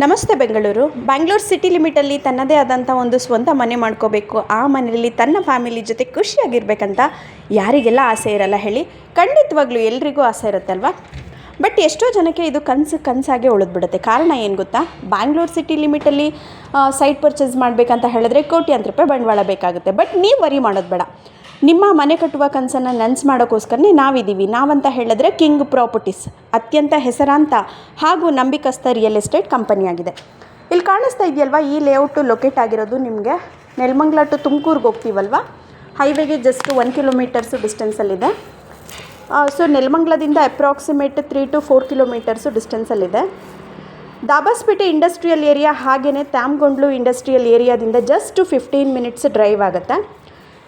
ನಮಸ್ತೆ ಬೆಂಗಳೂರು. ಬ್ಯಾಂಗ್ಳೂರು ಸಿಟಿ ಲಿಮಿಟಲ್ಲಿ ತನ್ನದೇ ಆದಂಥ ಒಂದು ಸ್ವಂತ ಮನೆ ಮಾಡ್ಕೋಬೇಕು, ಆ ಮನೆಯಲ್ಲಿ ತನ್ನ ಫ್ಯಾಮಿಲಿ ಜೊತೆ ಖುಷಿಯಾಗಿರ್ಬೇಕಂತ ಯಾರಿಗೆಲ್ಲ ಆಸೆ ಇರಲ್ಲ ಹೇಳಿ? ಖಂಡಿತವಾಗ್ಲೂ ಎಲ್ರಿಗೂ ಆಸೆ ಇರುತ್ತಲ್ವ. ಬಟ್ ಎಷ್ಟೋ ಜನಕ್ಕೆ ಇದು ಕನಸಾಗೆ ಉಳಿದ್ಬಿಡುತ್ತೆ. ಕಾರಣ ಏನು ಗೊತ್ತಾ? ಬ್ಯಾಂಗ್ಳೂರು ಸಿಟಿ ಲಿಮಿಟಲ್ಲಿ ಸೈಟ್ ಪರ್ಚೇಸ್ ಮಾಡಬೇಕಂತ ಹೇಳಿದ್ರೆ ಕೋಟ್ಯಾಂತರ ರೂಪಾಯಿ ಬಂಡವಾಳ ಬೇಕಾಗುತ್ತೆ. ಬಟ್ ನೀವು ವರಿ ಮಾಡೋದು ಬೇಡ. ನಿಮ್ಮ ಮನೆ ಕಟ್ಟುವ ಕನಸನ್ನು ನನಸು ಮಾಡೋಕ್ಕೋಸ್ಕರನೇ ನಾವಿದ್ದೀವಿ. ನಾವಂತ ಹೇಳಿದ್ರೆ ಕಿಂಗ್ ಪ್ರಾಪರ್ಟೀಸ್, ಅತ್ಯಂತ ಹೆಸರಾಂತ ಹಾಗೂ ನಂಬಿಕಸ್ಥ ರಿಯಲ್ ಎಸ್ಟೇಟ್ ಕಂಪನಿಯಾಗಿದೆ. ಇಲ್ಲಿ ಕಾಣಿಸ್ತಾ ಇದೆಯಲ್ವ, ಈ ಲೇಔಟು ಲೊಕೇಟ್ ಆಗಿರೋದು ನಿಮಗೆ ನೆಲಮಂಗಲ ಟು ತುಮಕೂರಿಗೆ ಹೋಗ್ತೀವಲ್ವ, ಹೈವೇಗೆ ಜಸ್ಟ್ 1 ಕಿಲೋಮೀಟರ್ಸು ಡಿಸ್ಟೆನ್ಸಲ್ಲಿದೆ. ಸೊ ನೆಲಮಂಗಲದಿಂದ ಅಪ್ರಾಕ್ಸಿಮೇಟ್ 3 to 4 ಕಿಲೋಮೀಟರ್ಸು ಡಿಸ್ಟೆನ್ಸಲ್ಲಿದೆ. ದಾಬಾಸ್ಪೇಟೆ ಇಂಡಸ್ಟ್ರಿಯಲ್ ಏರಿಯಾ ಹಾಗೆಯೇ ತ್ಯಾಮ್ಗೊಂಡ್ಲು ಇಂಡಸ್ಟ್ರಿಯಲ್ ಏರಿಯಾದಿಂದ ಜಸ್ಟ್ 15 ಮಿನಿಟ್ಸ್ ಡ್ರೈವ್ ಆಗುತ್ತೆ.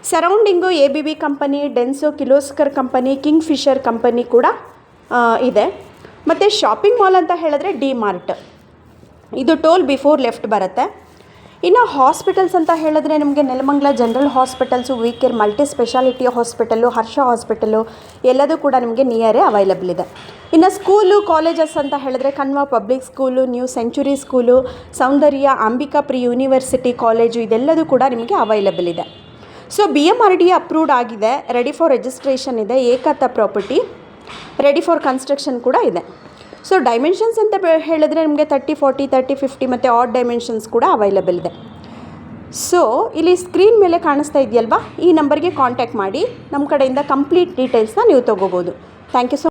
Surrounding ABB company, Denso, Kirloskar company, Kingfisher company ಕೂಡ ಇದೆ. ಮತ್ತು ಶಾಪಿಂಗ್ ಮಾಲ್ ಅಂತ ಹೇಳಿದ್ರೆ ಡಿ-ಮಾರ್ಟ್, ಇದು ಟೋಲ್ ಬಿಫೋರ್ ಲೆಫ್ಟ್ ಬರುತ್ತೆ. ಇನ್ನು ಹಾಸ್ಪಿಟಲ್ಸ್ ಅಂತ ಹೇಳಿದ್ರೆ ನಿಮಗೆ Nelamangala general hospitals, Vcare multi speciality hospital, Harsha hospital ಎಲ್ಲದೂ ಕೂಡ ನಿಮಗೆ ನಿಯರೇ ಅವೈಲಬಲ್ ಇದೆ. ಇನ್ನು ಸ್ಕೂಲು ಕಾಲೇಜಸ್ ಅಂತ ಹೇಳಿದ್ರೆ Kanva public school, new century school, Soundarya, ಅಂಬಿಕಾಪ್ರಿ ಯೂನಿವರ್ಸಿಟಿ ಕಾಲೇಜು ಇದೆಲ್ಲದೂ ಕೂಡ ನಿಮಗೆ ಅವೈಲಬಲ್ ಇದೆ. ಸೊ BMRDA ಅಪ್ರೂವ್ಡ್ ಆಗಿದೆ, ರೆಡಿ ಫಾರ್ ರಿಜಿಸ್ಟ್ರೇಷನ್ ಇದೆ. Ekata property ready for construction ಕೂಡ ಇದೆ. ಸೊ ಡೈಮೆನ್ಷನ್ಸ್ ಅಂತ ಹೇಳಿದ್ರೆ ನಿಮಗೆ 30, 40, 30, 50 ಮತ್ತು ಆಡ್ ಡೈಮೆನ್ಷನ್ಸ್ ಕೂಡ ಅವೈಲಬಲ್ ಇದೆ. ಸೊ ಇಲ್ಲಿ ಸ್ಕ್ರೀನ್ ಮೇಲೆ ಕಾಣಿಸ್ತಾ ಇದೆಯಲ್ವಾ, ಈ ನಂಬರ್ಗೆ ಕಾಂಟ್ಯಾಕ್ಟ್ ಮಾಡಿ ನಮ್ಮ ಕಡೆಯಿಂದ ಕಂಪ್ಲೀಟ್ ಡೀಟೇಲ್ಸ್ನ ನೀವು ತೊಗೋಬೋದು. Thank you so